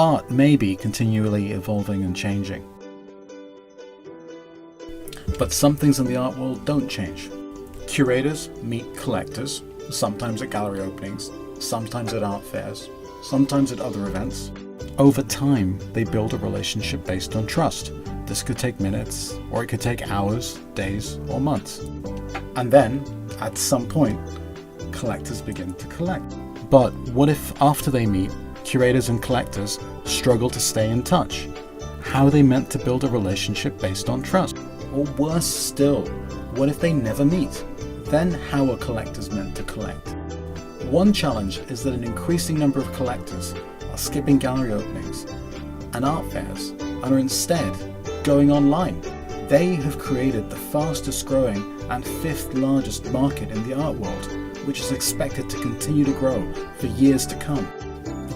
art may be continually evolving and changing. But some things in the art world don't change. Curators meet collectors, sometimes at gallery openings, sometimes at art fairs, sometimes at other events. Over time, they build a relationship based on trust. This could take minutes, or it could take hours, days, or months. And then, at some point, collectors begin to collect. But what if after they meet, curators and collectors struggle to stay in touch? How are they meant to build a relationship based on trust? Or worse still, what if they never meet? Then how are collectors meant to collect? One challenge is that an increasing number of collectors are skipping gallery openings and art fairs and are instead going online. They have created the fastest growing and fifth largest market in the art world, which is expected to continue to grow for years to come.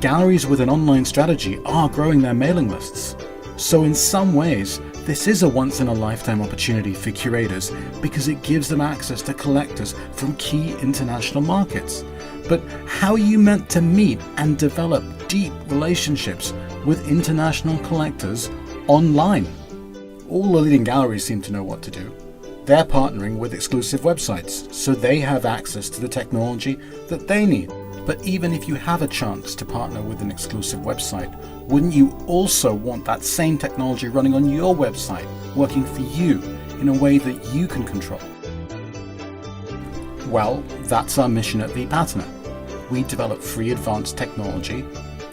Galleries with an online strategy are growing their mailing lists. So in some ways, this is a once-in-a-lifetime opportunity for curators because it gives them access to collectors from key international markets. But how are you meant to meet and develop deep relationships with international collectors online? All the leading galleries seem to know what to do. They're partnering with exclusive websites, so they have access to the technology that they need. But even if you have a chance to partner with an exclusive website, wouldn't you also want that same technology running on your website, working for you in a way that you can control? Well, that's our mission at vPattern. We develop free advanced technology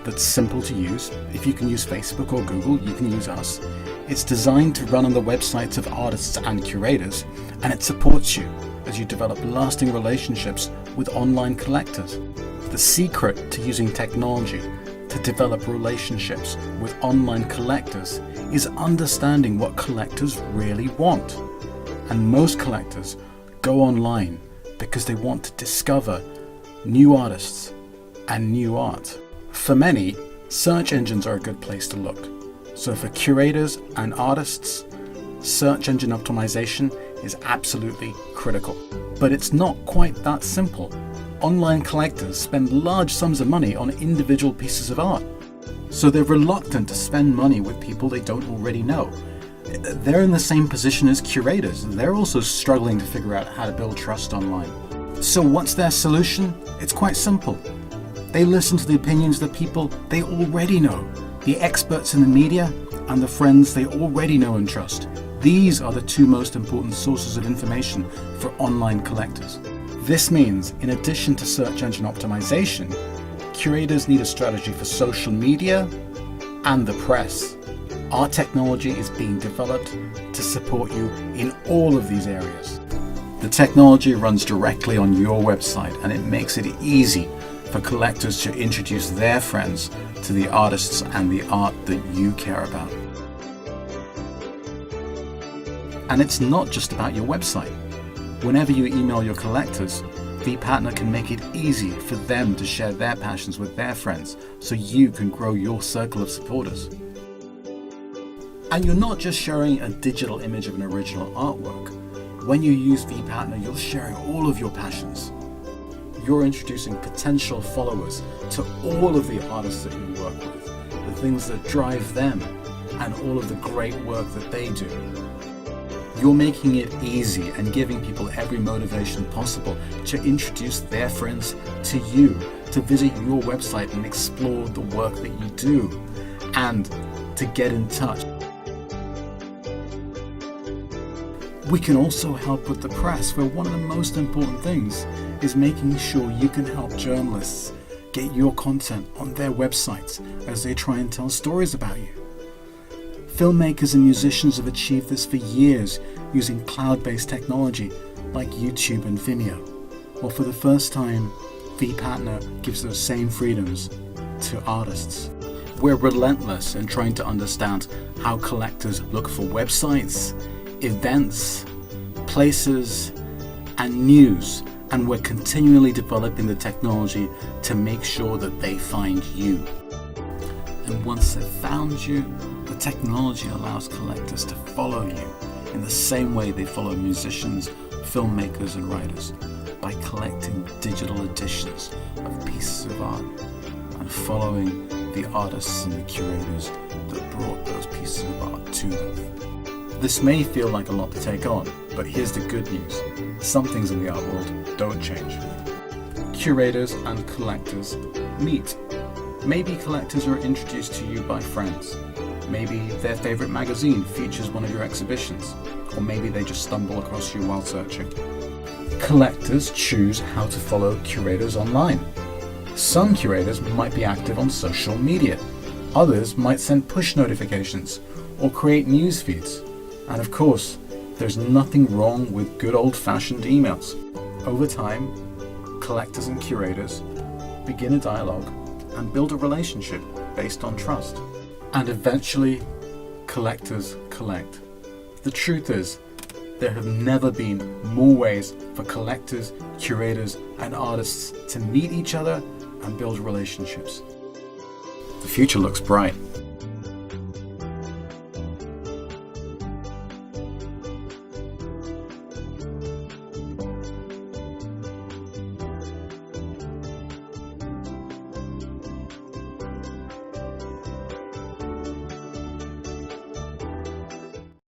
that's simple to use. If you can use Facebook or Google, you can use us. It's designed to run on the websites of artists and curators, and it supports you as you develop lasting relationships with online collectors. The secret to using technology to develop relationships with online collectors is understanding what collectors really want. And most collectors go online because they want to discover new artists and new art. For many, search engines are a good place to look. So for curators and artists, search engine optimization is absolutely critical. But it's not quite that simple. Online collectors spend large sums of money on individual pieces of art. So they're reluctant to spend money with people they don't already know. They're in the same position as curators. They're also struggling to figure out how to build trust online. So what's their solution? It's quite simple. They listen to the opinions of the people they already know, the experts in the media and the friends they already know and trust. These are the two most important sources of information for online collectors. This means, in addition to search engine optimization, curators need a strategy for social media and the press. Our technology is being developed to support you in all of these areas. The technology runs directly on your website, and it makes it easy for collectors to introduce their friends to the artists and the art that you care about. And it's not just about your website. Whenever you email your collectors, vPattern can make it easy for them to share their passions with their friends, so you can grow your circle of supporters. And you're not just sharing a digital image of an original artwork. When you use vPattern, you're sharing all of your passions. You're introducing potential followers to all of the artists that you work with, the things that drive them, and all of the great work that they do. You're making it easy and giving people every motivation possible to introduce their friends to you, to visit your website and explore the work that you do, and to get in touch. We can also help with the press, where one of the most important things is making sure you can help journalists get your content on their websites as they try and tell stories about you. Filmmakers and musicians have achieved this for years using cloud-based technology like YouTube and Vimeo. Well, for the first time, vPattern gives those same freedoms to artists. We're relentless in trying to understand how collectors look for websites, events, places, and news, and we're continually developing the technology to make sure that they find you. And once they've found you, the technology allows collectors to follow you in the same way they follow musicians, filmmakers, and writers, by collecting digital editions of pieces of art and following the artists and the curators that brought those pieces of art to them. This may feel like a lot to take on, but here's the good news. Some things in the art world don't change. Curators and collectors meet. Maybe collectors are introduced to you by friends. Maybe their favorite magazine features one of your exhibitions, or maybe they just stumble across you while searching. Collectors choose how to follow curators online. Some curators might be active on social media. Others might send push notifications or create news feeds. And of course, there's nothing wrong with good old-fashioned emails. Over time, collectors and curators begin a dialogue and build a relationship based on trust. And eventually, collectors collect. The truth is, there have never been more ways for collectors, curators, and artists to meet each other and build relationships. The future looks bright.